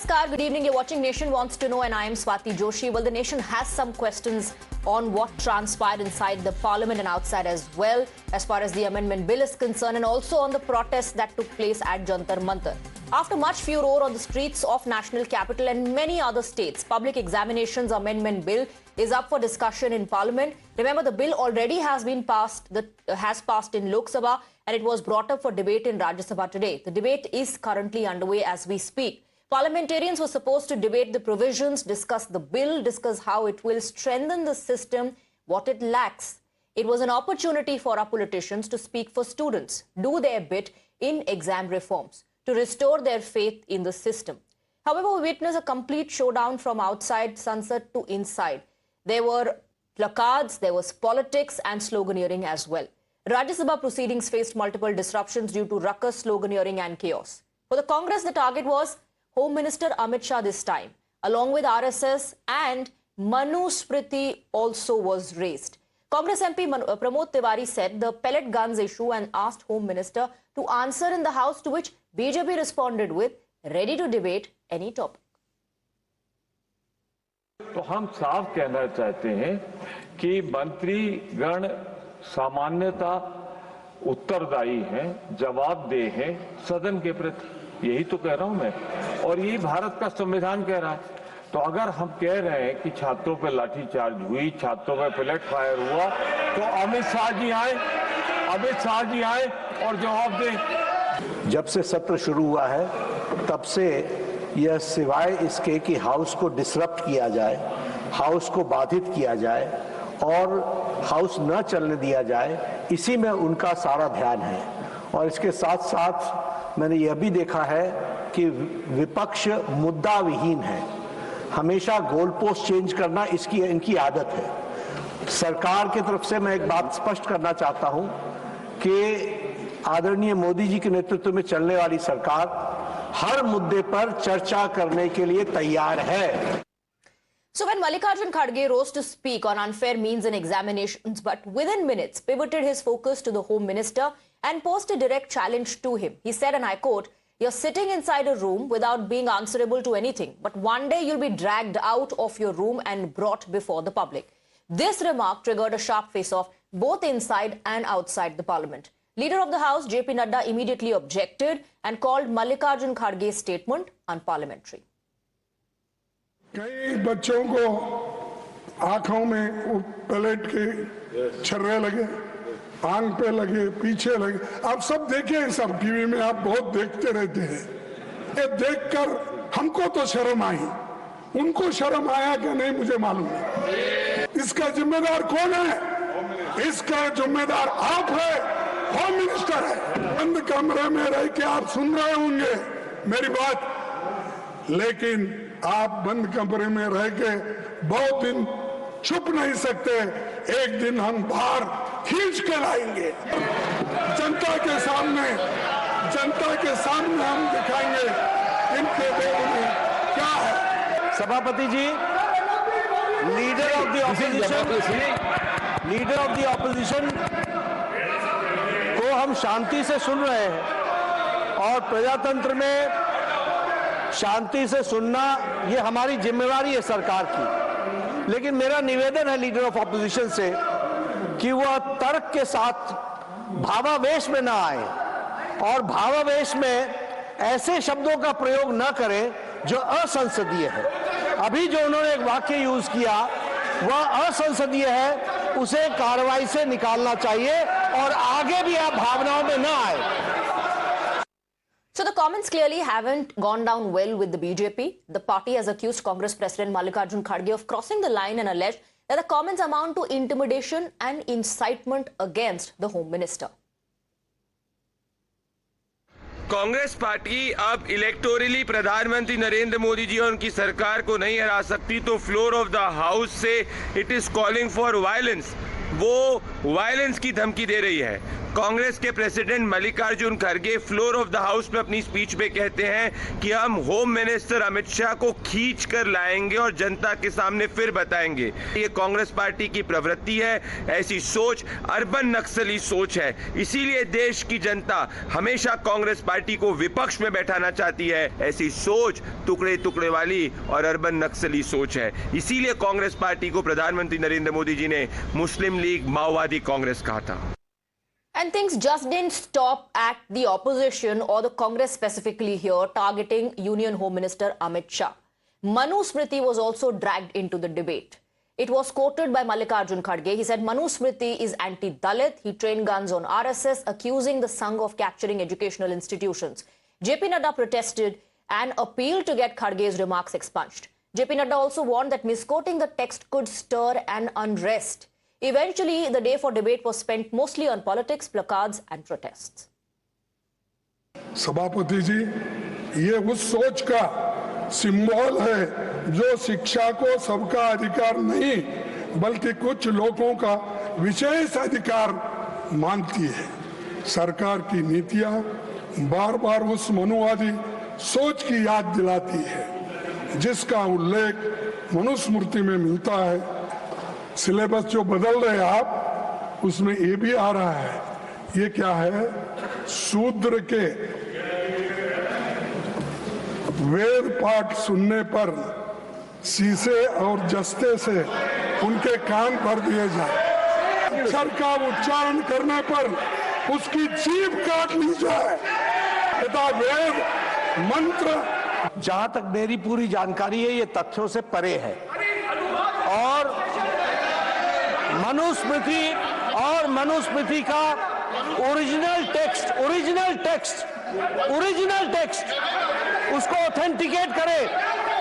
Namaskar, good evening. You're watching Nation Wants to Know and I am Swati Joshi. Well, the nation has some questions on what transpired inside the parliament and outside as well, as far as the amendment bill is concerned, and also on the protests that took place at Jantar Mantar. After much furor on the streets of national capital and many other states, public examinations amendment bill is up for discussion in parliament. Remember, the bill already has passed in Lok Sabha and it was brought up for debate in Rajya Sabha today. The debate is currently underway as we speak. Parliamentarians were supposed to debate the provisions, discuss the bill, discuss how it will strengthen the system, what it lacks. It was an opportunity for our politicians to speak for students, do their bit in exam reforms, to restore their faith in the system. However, we witnessed a complete showdown from outside Sansad to inside. There were placards, there was politics and sloganeering as well. Rajya Sabha proceedings faced multiple disruptions due to ruckus, sloganeering and chaos. For the Congress, the target was Home Minister Amit Shah this time, along with RSS, and Manu Smriti also was raised. Congress MP Pramod Tiwari said the pellet guns issue and asked Home Minister to answer in the House, to which BJP responded with ready to debate any topic. तो हम साफ कहना चाहते हैं कि मंत्रीगण सामान्यता उत्तरदायी हैं, जवाबदेह हैं सदन के प्रति, यही तो कह रहा हूं मैं, और यही भारत का संविधान कह रहा है। तो अगर हम कह रहे हैं कि छात्रों पे लाठीचार्ज हुई, छात्रों पे पेलेट फायर हुआ, तो अमित शाह जी आए और जवाब दें। जब से सत्र शुरू हुआ है तब से यह सिवाय इसके कि हाउस को डिसरप्ट किया जाए, हाउस को बाधित किया जाए और हाउस न चलने दिया जाए, इसी में उनका सारा ध्यान है। और इसके साथ साथ मैंने यह भी देखा है कि विपक्ष मुद्दा विहीन है, हमेशा गोल पोस्ट चेंज करना इनकी आदत है। सरकार की तरफ से मैं एक बात स्पष्ट करना चाहता हूं कि आदरणीय मोदी जी के नेतृत्व में चलने वाली सरकार हर मुद्दे पर चर्चा करने के लिए तैयार है। So when Mallikarjun Kharge rose to speak on unfair means in examinations, but within minutes pivoted his focus to the Home Minister and posed a direct challenge to him. He said, and I quote, "You're sitting inside a room without being answerable to anything, but one day you'll be dragged out of your room and brought before the public." This remark triggered a sharp face-off both inside and outside the parliament. Leader of the House, JP Nadda, immediately objected and called Mallikarjun Kharge's statement unparliamentary. कई बच्चों को आंखों में pellet के छर्रे लगे, आंख पे लगे, पीछे लगे। आप सब देखे, सब टीवी में आप बहुत देखते रहते हैं। ये देखकर हमको तो शर्म आई, उनको शर्म आया कि नहीं मुझे मालूम नहीं। इसका जिम्मेदार कौन है? इसका जिम्मेदार आप है, होम मिनिस्टर है। बंद कमरे में रह के आप सुन रहे होंगे मेरी बात, लेकिन आप बंद कमरे में रह के बहुत दिन छुप नहीं सकते। एक दिन हम बाहर खींच के लाएंगे, जनता के सामने हम दिखाएंगे इनके दिल में क्या है। सभापति जी, लीडर ऑफ द ऑपोजिशन को हम शांति से सुन रहे हैं और प्रजातंत्र में शांति से सुनना ये हमारी जिम्मेवारी है सरकार की। लेकिन मेरा निवेदन है लीडर ऑफ ऑपोजिशन से कि वह तर्क के साथ भावावेश में ना आए और भावावेश में ऐसे शब्दों का प्रयोग न करें जो असंसदीय है। अभी जो उन्होंने एक वाक्य यूज किया वह असंसदीय है, उसे कार्रवाई से निकालना चाहिए और आगे भी आप भावनाओं में न आए। So the comments clearly haven't gone down well with the BJP. The party has accused Congress President Mallikarjun Kharge of crossing the line and alleged that the comments amount to intimidation and incitement against the Home Minister. Congress party अब electorally प्रधानमंत्री नरेंद्र मोदी जी और उनकी सरकार को नहीं हरा सकती, तो फ्लोर ऑफ द हाउस से it is calling for violence, वो वायलेंस की धमकी दे रही है। कांग्रेस के प्रेसिडेंट मल्लिकार्जुन खड़गे फ्लोर ऑफ द हाउस में अपनी स्पीच में कहते हैं कि हम होम मिनिस्टर अमित शाह को खींच कर लाएंगे और जनता के सामने फिर बताएंगे। ये कांग्रेस पार्टी की प्रवृत्ति है, ऐसी सोच अर्बन नक्सली सोच है। इसीलिए देश की जनता हमेशा कांग्रेस पार्टी को विपक्ष में बैठाना चाहती है। ऐसी सोच टुकड़े टुकड़े वाली और अर्बन नक्सली सोच है। इसीलिए कांग्रेस पार्टी को प्रधानमंत्री नरेंद्र मोदी जी ने मुस्लिम लीग माओवादी कांग्रेस कहा था। And things just didn't stop at the opposition or the Congress specifically here targeting Union Home Minister Amit Shah. Manu Smriti was also dragged into the debate. It was quoted by Mallikarjun Kharge. He said Manu Smriti is anti-Dalit. He trained guns on RSS, accusing the Sangh of capturing educational institutions. JP Nadda protested and appealed to get Kharge's remarks expunged. JP Nadda also warned that misquoting the text could stir an unrest. Eventually, the day for debate was spent mostly on politics, placards and protests. सभापति जी, ये उस सोच का symbol है जो शिक्षा को सबका अधिकार नहीं बल्कि कुछ लोगों का विशेष अधिकार मानती है। सरकार की नीतियां बार बार उस मनुवादी सोच की याद दिलाती है जिसका उल्लेख मनुस्मृति में मिलता है। सिलेबस जो बदल रहे आप उसमें ये भी आ रहा है। ये क्या है? शूद्र के वेद पाठ सुनने पर शीशे और जस्ते से उनके कान भर दिए जाए। अक्षर का उच्चारण करने पर उसकी जीभ काट ली जाए तथा वेद मंत्र। जहां तक मेरी पूरी जानकारी है ये तथ्यों से परे है और मनुस्मृति का ओरिजिनल टेक्स्ट उसको ऑथेंटिकेट करे,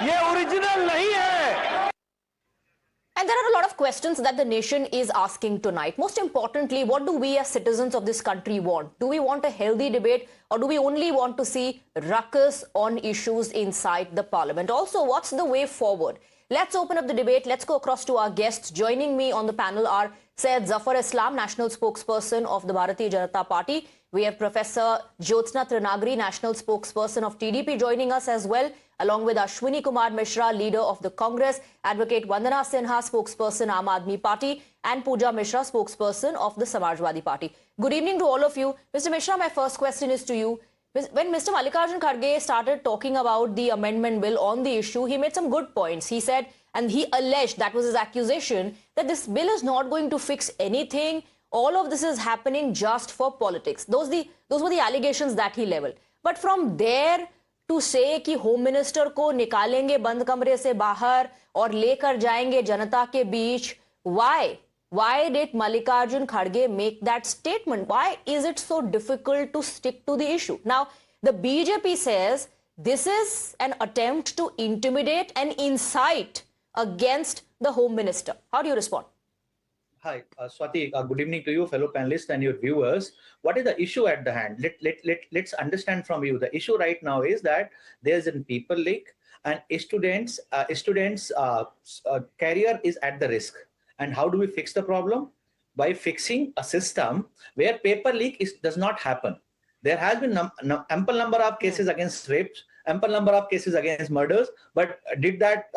ये ओरिजिनल नहीं है। And there are a lot of questions that the nation is asking tonight. Most importantly, what do we as citizens of this country want? Do we want a healthy debate or do we only want to see ruckus on issues inside the parliament? Also, what's the way forward? Let's open up the debate. Let's go across to our guests. Joining me on the panel are Syed Zafar Islam, National Spokesperson of the Bharatiya Janata Party. We have Professor Jyotsna Trinagri, National Spokesperson of TDP, joining us as well, along with Ashwini Kumar Mishra, Leader of the Congress, Advocate Vandana Sinha, Spokesperson Aam Aadmi Party, and Pooja Mishra, Spokesperson of the Samajwadi Party. Good evening to all of you. Mr. Mishra, my first question is to you. When Mr. Mallikarjun Kharge started talking about the amendment bill on the issue, he made some good points. He said, and he alleged, that was his accusation, that this bill is not going to fix anything. All of this is happening just for politics. Those were the allegations that he leveled. But from there to say कि home minister को निकालेंगे बंद कमरे से बाहर और लेकर जाएंगे जनता के बीच, why did Mallikarjun Kharge make that statement? Why is it so difficult to stick to the issue? Now, the BJP says this is an attempt to intimidate and incite against the home minister. How do you respond? Hi, Swati. Good evening to you, fellow panelists and your viewers. What is the issue at the hand? Let's understand from you. The issue right now is that there's a paper leak and students' career is at the risk. And how do we fix the problem? By fixing a system where paper leak does not happen. There has been ample number of cases against rapes, ample number of cases against murders, but did that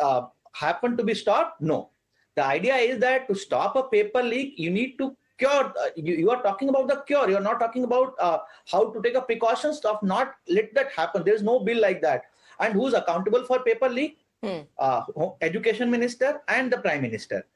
happen to be stopped? No. The idea is that to stop a paper leak, you need to cure. You are talking about the cure. You are not talking about how to take a precautions of not let that happen. There is no bill like that. And who's accountable for paper leak? Education Minister and the Prime Minister.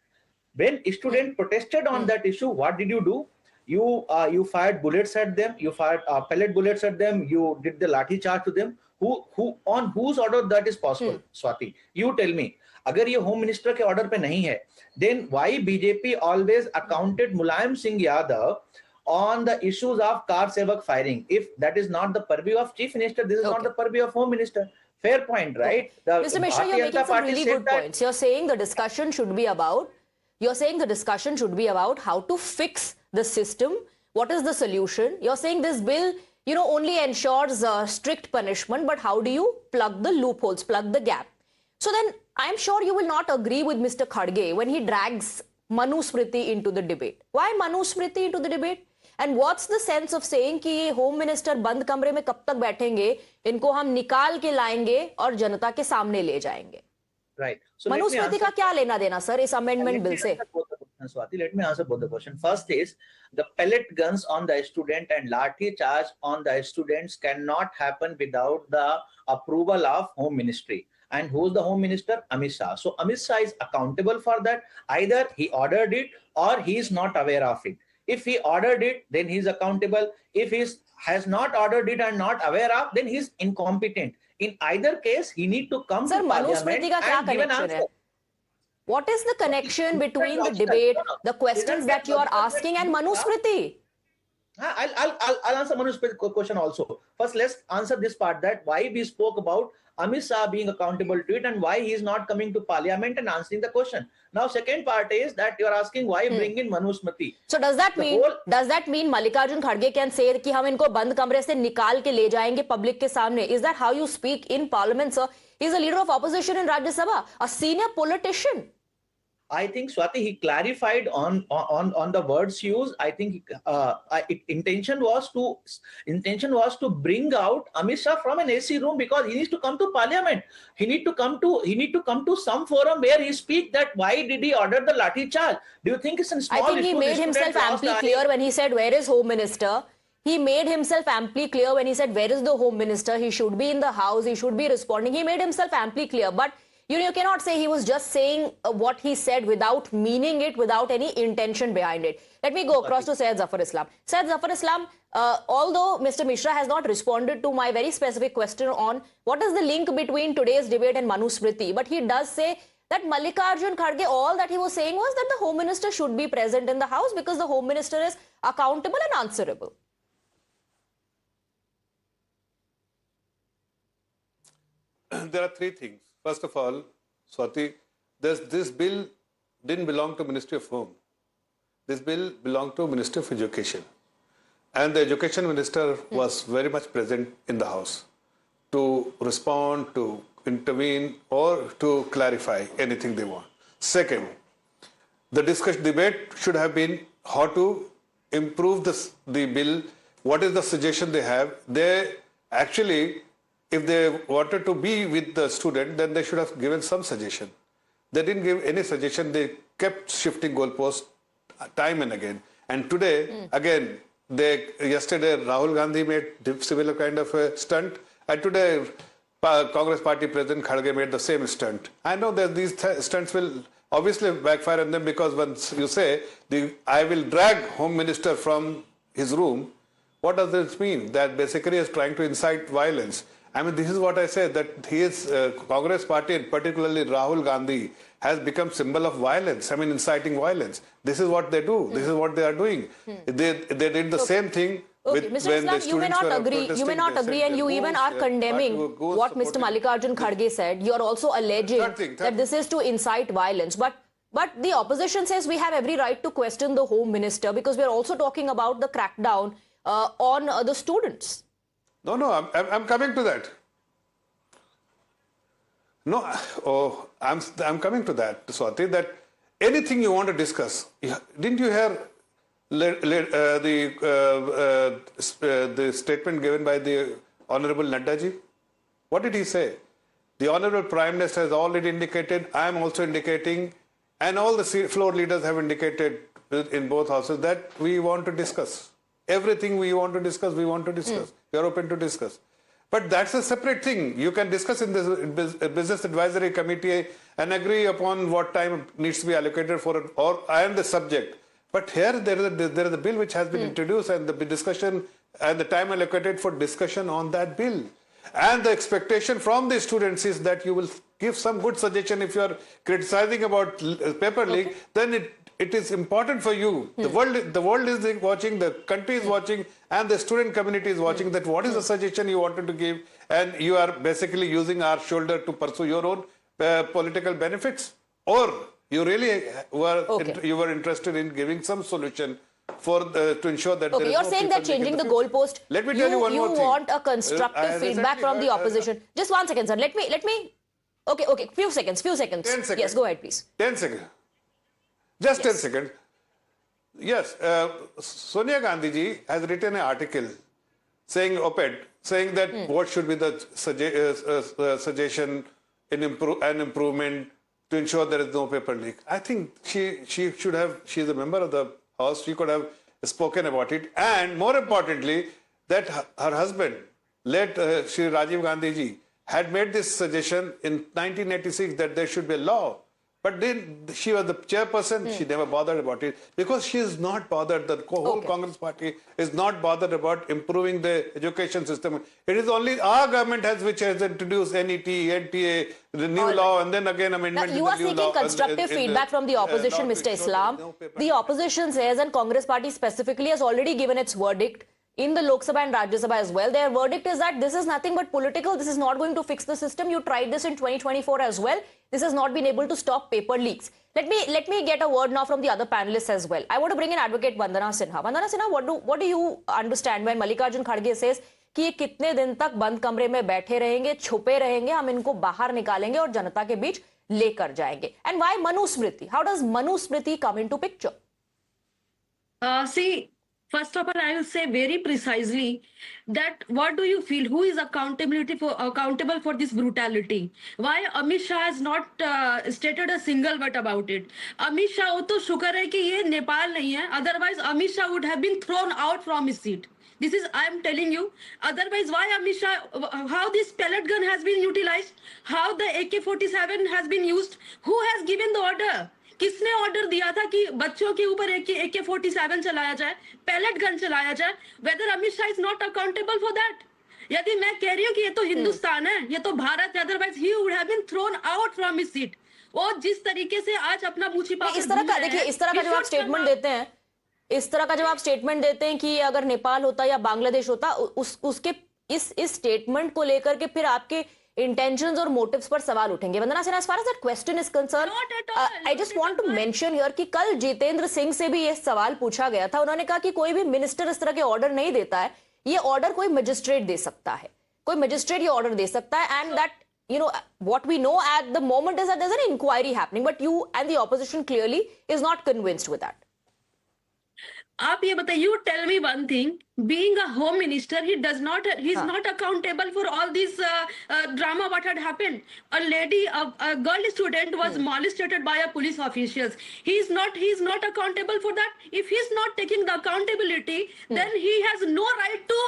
When students protested on that issue, what did you do? You fired bullets at them. You fired pellet bullets at them. You did the lathi charge to them. Who on whose order that is possible? Swati, you tell me. अगर ये home minister के order पे नहीं है, then why BJP always accounted Mulayam Singh Yadav on the issues of car sevak firing? If that is not the purview of Chief Minister, this is not the purview of Home Minister. Fair point, right? Mr. Mishra, you're making some really good points. You're saying the discussion should be about how to fix the system. What is the solution? You're saying this bill, only ensures strict punishment, but how do you plug the loopholes, plug the gap? So then I'm sure you will not agree with Mr. Kharge when he drags Manu Smriti into the debate. Why Manu Smriti into the debate? And what's the sense of saying कि ये home minister बंद कमरे में कब तक बैठेंगे, इनको हम निकाल के लाएंगे और जनता के सामने ले जाएंगे? Right. So let me Manusmriti का answer- क्या लेना देना सर इस अमेंडमेंट बिल से? Swati, let me answer both the question. First is the pellet guns on the student and lathi charge on the students cannot happen without the approval of Home Ministry. And who's the Home Minister? Amit Shah. So Amit Shah is accountable for that. Either he ordered it or he is not aware of it. If he ordered it, then he is accountable. If he has not ordered it and not aware of, then he is incompetent. In either case, he need to come Sir, to parliament Manusmriti का क्या and give an connection है? answer. What is the connection between the debate, the questions that you are asking, and Manusmriti? I'll answer Manu's question also. First, let's answer this part, that why we spoke about Amit Shah being accountable to it and why he is not coming to parliament and answering the question. Now, second part is that you are asking why bring in Manusmriti. So does that mean Mallikarjun Kharge can say कि हम इनको बंद कमरे से निकाल के ले जाएंगे public के सामने? Is that how you speak in parliament, sir? He is a leader of opposition in Rajya Sabha, a senior politician. I think Swati, he clarified on the words used. I think intention was to bring out Amit Shah from an AC room because he needs to come to parliament. He need to come to some forum where he speak that why did he order the lathi charge? Do you think it's a small I think he issue? made himself amply clear when he said, "Where is Home Minister?" He made himself amply clear when he said, "Where is the Home Minister? He should be in the house. He should be responding." He made himself amply clear, but. You cannot say he was just saying what he said without meaning it, without any intention behind it. Let me go across to Syed Zafar Islam. Syed Zafar Islam, although Mr. Mishra has not responded to my very specific question on what is the link between today's debate and Manusmriti, but he does say that Mallikarjun Kharge, all that he was saying was that the Home Minister should be present in the House because the Home Minister is accountable and answerable. There are three things. First of all, Swati, this bill didn't belong to Ministry of Home. This bill belonged to Ministry of Education. And the Education Minister was very much present in the House to respond, to intervene, or to clarify anything they want. Second, the debate should have been how to improve the bill, what is the suggestion they have. They actually, if they wanted to be with the student, then they should have given some suggestion. They didn't give any suggestion. They kept shifting goalposts time and again. And today, again, yesterday Rahul Gandhi made similar kind of a stunt. And today, Congress Party President Kharge made the same stunt. I know that these stunts will obviously backfire on them because once you say, I will drag Home Minister from his room, what does this mean? That basically he is trying to incite violence. I mean, this is what I said, that his Congress party, and particularly Rahul Gandhi, has become symbol of violence. I mean, inciting violence. This is what they do. This is what they are doing. They did the same thing. Okay, Mr. Islam, you may not agree, and you even are condemning what Mr. Mallikarjun Kharge said. You are also alleging that this is to incite violence. But the opposition says we have every right to question the Home Minister because we are also talking about the crackdown on the students. No, I'm coming to that. No, I'm coming to that, Swati, that anything you want to discuss, didn't you hear the statement given by the Honorable Nadda ji? What did he say? The Honorable Prime Minister has already indicated, I am also indicating, and all the floor leaders have indicated in both houses that we want to discuss. Everything we want to discuss, we want to discuss. We are open to discuss. But that's a separate thing. You can discuss in this Business Advisory Committee and agree upon what time needs to be allocated for it, or I am the subject. But here there is a bill which has been introduced and the discussion and the time allocated for discussion on that bill. And the expectation from the students is that you will give some good suggestion. If you are criticizing about paper leak, then it is important for you. The world is watching, the country is watching, and the student community is watching that what is the suggestion you wanted to give, and you are basically using our shoulder to pursue your own political benefits, or you really were interested in giving some solution for to ensure that. Okay, you're saying that changing the goalpost. Let me tell you one more thing. You want a constructive feedback from the opposition. Just 1 second, sir. Let me. Okay. Few seconds. 10 seconds. Yes, go ahead, please. 10 seconds. Just 10 seconds. Yes, Sonia Gandhi ji has written an article saying, op-ed, saying that what should be the suggestion in an improvement to ensure there is no paper leak. I think she should have, she is a member of the House, she could have spoken about it. And more importantly, that her husband, late Shri Rajiv Gandhi ji, had made this suggestion in 1986 that there should be a law. But then she was the chairperson, she never bothered about it because she is not bothered. The whole Congress party is not bothered about improving the education system. It is only our government which has introduced NET, NTA, the new law, and then again amendment Now, you are seeking constructive feedback from the opposition, Mr. Islam. The opposition says, and Congress party specifically has already given its verdict in the Lok Sabha and Rajya Sabha as well. Their verdict is that this is nothing but political. This is not going to fix the system. You tried this in 2024 as well. This has not been able to stop paper leaks. Let me get a word now from the other panelists as well. I want to bring in Advocate Vandana Sinha. Vandana Sinha, what do you understand when Mallikarjun Kharge says कि ये कितने दिन तक बंद कमरे में बैठे रहेंगे, छुपे रहेंगे, हम इनको बाहर निकालेंगे और जनता के बीच लेकर जाएंगे? And why Manusmriti? How does Manusmriti come into picture? See, first of all, I will say very precisely that what do you feel? Who is accountable for this brutality? Why Amit Shah has not stated a single word about it? Amit Shah, वो तो शुक्र है कि ये नेपाल नहीं है. Otherwise, Amit Shah would have been thrown out from his seat. This is, I am telling you. Otherwise, why Amit Shah, how this pellet gun has been utilized, how the AK-47 has been used, who has given the order? किसने order दिया था कि बच्चों के ऊपर AK-47 चलाया जाए, palette gun चलाया जाए? Whether Amit Shah is not accountable for that? यदि मैं कह रही हूँ कि ये तो हिंदुस्तान है, ये तो भारत है, otherwise he would have been thrown out from his seat. वो जिस तरीके से आज अपना मुंह छिपा इस तरह का, देखिए, इस तरह का जब आप स्टेटमेंट देते हैं, इस तरह का जब आप स्टेटमेंट देते हैं कि अगर नेपाल होता या बांग्लादेश होता, उसके इस स्टेटमेंट को लेकर के फिर आपके intentions और motives पर सवाल उठेंगे. वंदना Sinha, as far as that question is concerned, I just want to mention here कि कल जितेंद्र सिंह से भी ये सवाल पूछा गया था. उन्होंने कहा कि कोई भी मिनिस्टर इस तरह के ऑर्डर नहीं देता है, ये ऑर्डर कोई मजिस्ट्रेट दे सकता है, कोई मजिस्ट्रेट ये ऑर्डर दे सकता है. And that, you know, what we know at the moment is that there's an inquiry happening, but you and the opposition clearly is not convinced with that. आप ये बताइए, you tell me one thing, being a home minister, he's not accountable for all this drama what had happened. A lady, a girl student was molested by a police officials. He's not accountable for that. If he's not taking the accountability, then he has no right to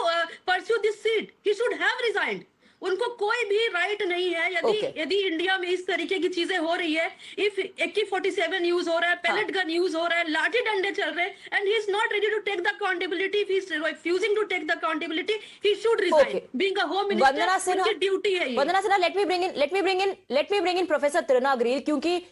pursue this seat. He should have resigned. उनको कोई भी right नहीं है. यदि India में इस तरीके की चीजें हो रही है, इफ AK-47 यूज हो रहा है, पैलेट गन यूज हो रहा है, लाठी डंडे चल रहे हैं, and he is not ready to take the accountability, if he is refusing to take the accountability, he should resign. Being a home minister, उनकी ड्यूटी है ये. Vandana Sinha, let me bring in professor Tirunagari, क्योंकि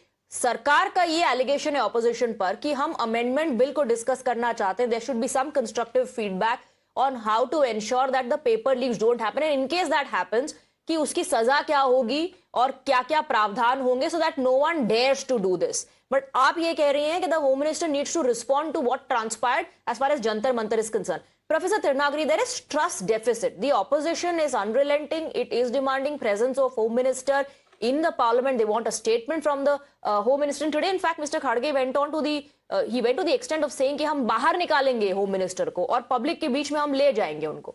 सरकार का ये एलिगेशन है opposition पर कि हम अमेंडमेंट बिल को डिस्कस करना चाहते हैं. There should be some constructive feedback on how to ensure that the paper leaks don't happen, and in case that happens, कि उसकी सजा क्या होगी और क्या-क्या प्रावधान होंगे, so that no one dares to do this. But आप ये कह रही हैं कि the Home Minister needs to respond to what transpired as far as Jantar Mantar is concerned. Professor Tirunagari, there is trust deficit. The opposition is unrelenting. It is demanding presence of Home Minister in the Parliament. They want a statement from the Home Minister. And today, in fact, Mr. Kharge went on to the extent of saying कि हम बाहर निकालेंगे Home Minister को और public के बीच में हम ले जाएंगे उनको.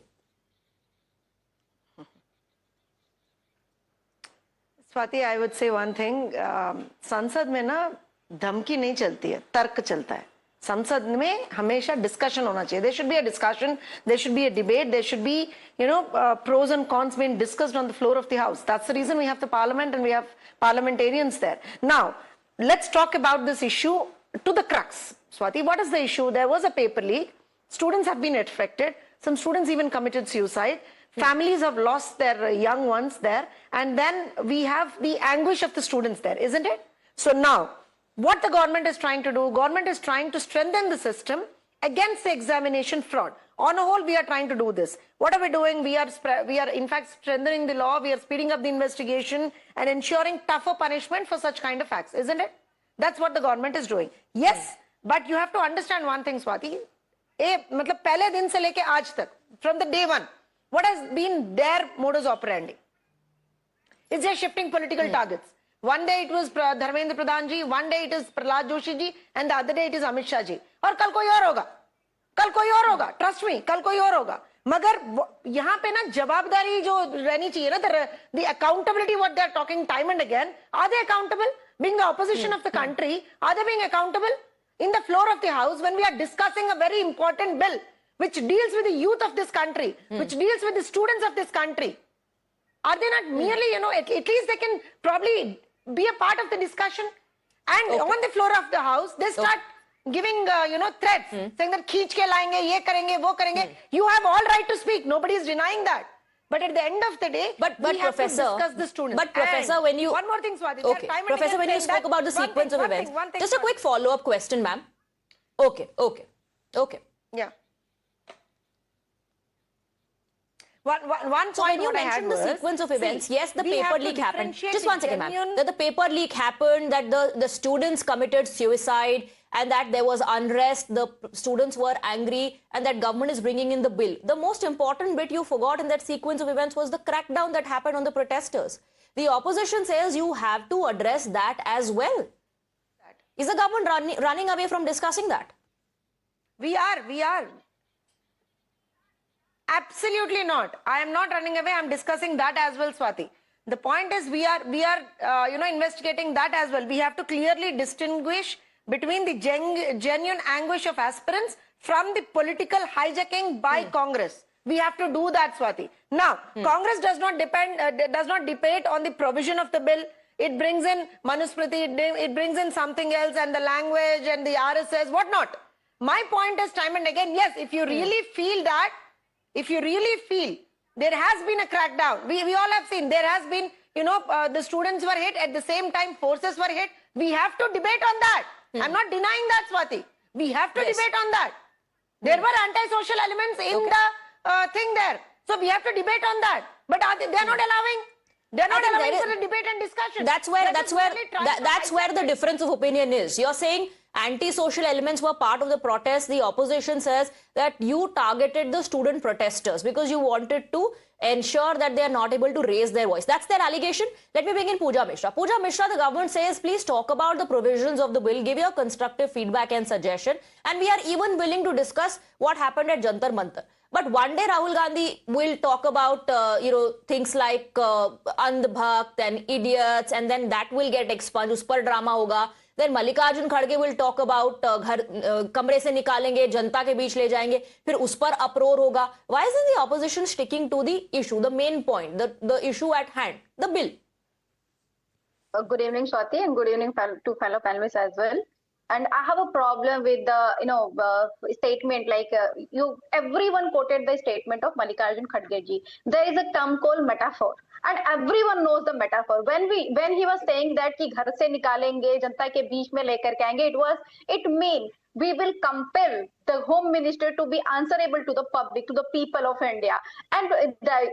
Swati, I would say one thing. संसद में ना धमकी नहीं चलती है, तर्क चलता है. संसद में हमेशा डिस्कशन होना चाहिए. There should be a discussion, there should be a debate, there should be, pros and cons being discussed on the floor of the House. That's the reason we have the Parliament and we have parliamentarians there. Now, let's talk about this issue to the crux. Swati, what is the issue? There was a paper leak. Students have been affected. Some students even committed suicide. Families have lost their young ones there. And then we have the anguish of the students there, isn't it? So now, what the government is trying to do, government is trying to strengthen the system against the examination fraud. On a whole, we are trying to do this. What are we doing? We are in fact strengthening the law. We are speeding up the investigation and ensuring tougher punishment for such kind of acts, isn't it? That's what the government is doing. Yes, but you have to understand one thing, Swati. मतलब पहले दिन से लेके आज तक, from the day one, what has been their modus operandi? It's just shifting political targets. One day it was Dharmendra Pradhan ji, one day it is Prahlad Joshi ji, and the other day it is Amit Shah ji. और कल कोई और होगा, कल कोई और होगा, trust me, कल कोई और होगा. मगर यहाँ पे ना जवाबदारी जो रहनी चाहिए ना, the accountability what they are talking time and again, are they accountable? Being the opposition of the country, are they being accountable? In the floor of the house, when we are discussing a very important bill, which deals with the youth of this country, which deals with the students of this country, are they not merely, at least they can probably be a part of the discussion? And on the floor of the house, they start giving, threats, saying that खींच के लाएंगे, ये करेंगे, वो करेंगे. You have all right to speak. Nobody is denying that. But at the end of the day, we have to discuss the students. But Professor, and when you... One more thing, Swati. Okay. Professor, when you spoke about the sequence of events, just a quick follow-up question, ma'am. Okay. Yeah. One So point when you what I had mentioned the was, sequence of events, see, yes, the we paper have to leak happened. differentiate Just the one second, ma'am. genuine- That the paper leak happened, that the students committed suicide, and that there was unrest, the students were angry, and that government is bringing in the bill. The most important bit you forgot in that sequence of events was the crackdown that happened on the protesters. The opposition says you have to address that as well. Is the government running away from discussing that? We are. Absolutely not. I am not running away. I am discussing that as well, Swati. The point is we are investigating that as well. We have to clearly distinguish between the genuine anguish of aspirants from the political hijacking by Congress. We have to do that, Swati. Now, Congress does not debate on the provision of the bill. It brings in Manusmriti, it brings in something else, and the language and the RSS, whatnot. My point is time and again, yes, if you really feel that, if you really feel there has been a crackdown, we all have seen there has been, the students were hit, at the same time forces were hit. We have to debate on that. I'm not denying that, Swati. We have to debate on that. There were anti-social elements in the thing there. So we have to debate on that. But they're not allowing. They're not allowing for a debate and discussion. That's where the difference of opinion is. You're saying anti-social elements were part of the protest. The opposition says that you targeted the student protesters because you wanted to ensure that they are not able to raise their voice. That's their allegation. Let me bring in Pooja Mishra. Pooja Mishra, the government says, please talk about the provisions of the bill, give your constructive feedback and suggestion, and we are even willing to discuss what happened at Jantar Mantar. But one day Rahul Gandhi will talk about, things like Andhbhakt and idiots, and then that will get expunged. Us par drama hoga. Then Mallikarjun Kharge will talk about kamre se nikalenge, janta ke beech le jayenge. फिर उस पर uproar होगा. Why isn't the opposition sticking to the issue, the main point, the issue at hand, the bill? Good evening, Swati, and good evening to fellow panelists as well. And I have a problem with the statement like everyone quoted the statement of Mallikarjun Kharge ji. There is a term called metaphor, and everyone knows the metaphor. When he was saying that कि घर से निकालेंगे, जनता के बीच में लेकर के आएंगे, it mean we will compel the Home Minister to be answerable to the public, to the people of India, and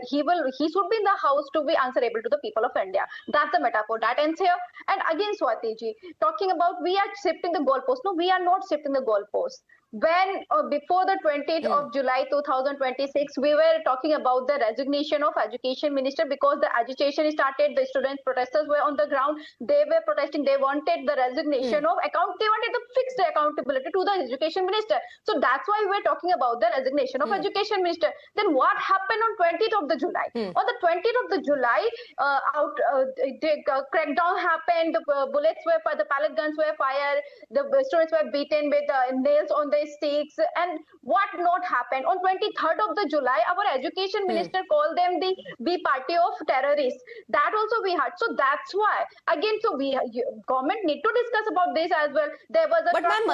he should be in the house to be answerable to the people of India. That's the metaphor that ends here. And again, Swati ji, talking about we are shifting the goalpost. No, we are not shifting the goalpost. When before the 20th of July 2026, we were talking about the resignation of Education Minister because the agitation started. The students, protesters were on the ground. They were protesting. They wanted the resignation of They wanted to fix the accountability to the Education Minister. So that's why we were talking about the resignation of Education Minister. Then what happened on 20th of the July? On the 20th of the July, the crackdown happened. The bullets were fired. The pellet guns were fired. The students were beaten with nails on the sticks. And what not happened? On 23rd of the July, our Education Minister called them the B party of terrorists. That also we had. So that's why again. So government need to discuss about this as well. There was a But ma'am,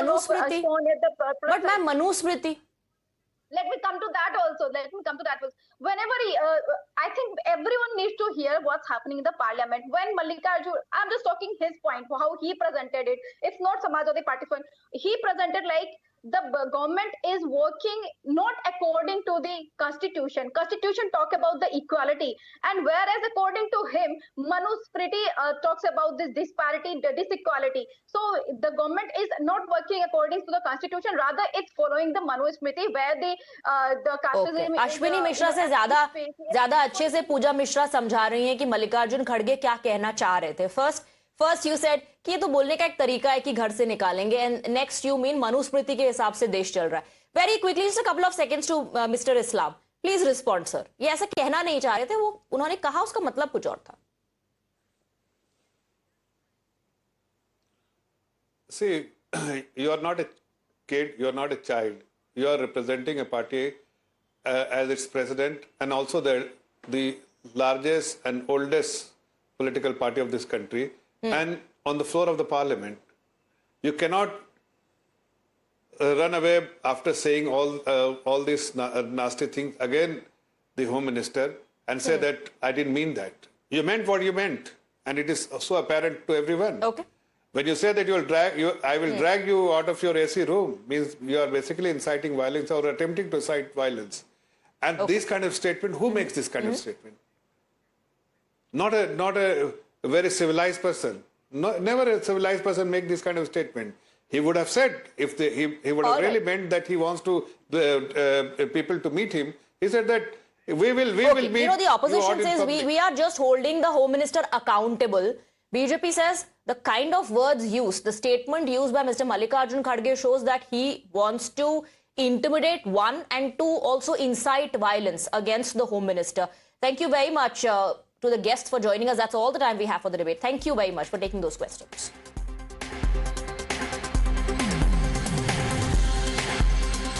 Manusmriti. Let me come to that also. Whenever I think everyone needs to hear what's happening in the parliament. When Mallikarjun, I'm just talking his point, how he presented it. It's not Samajwadi Party's point. He presented like the government is working not according to the constitution. Constitution talk about the equality, and whereas according to him, Manusmriti talks about this disparity, the disequality. So the government is not working according to the constitution. Rather, it's following the Manusmriti, where the casteism. Ashwini Mishra से ज्यादा अच्छे से पूजा मिश्रा समझा रही हैं कि मल्लिकार्जुन खड़गे क्या कहना चाह रहे थे. First, फर्स्ट यू सेड कि ये तो बोलने का एक तरीका है कि घर से निकालेंगे, and next you mean Manusmriti के हिसाब से देश चल रहा है. Very quickly, just a couple of seconds to mister Islam, please respond sir. ये ऐसा कहना नहीं चाह रहे थे वो, उन्होंने कहा उसका मतलब कुछ और था. See, you are not a kid, you are not a child. You are representing a party as its president and also the largest and oldest political party of this country. And on the floor of the parliament, you cannot run away after saying all these nasty things again, the Home Minister, and say that I didn't mean that. You meant what you meant, and it is so apparent to everyone. Okay. When you say that I will drag you out of your AC room, means you are basically inciting violence or attempting to incite violence. And this kind of statement, who makes this kind of statement? Not a very civilized person. No, never a civilized person make this kind of statement. He would have said, if he would have really meant that he wants to people to meet him, he said that we will meet. You know, the opposition says we are just holding the Home Minister accountable. BJP says the kind of words used, the statement used by Mr. Mallikarjun Kharge shows that he wants to intimidate, one, and two, also incite violence against the Home Minister. Thank you very much to the guests for joining us. That's all the time we have for the debate. Thank you very much for taking those questions.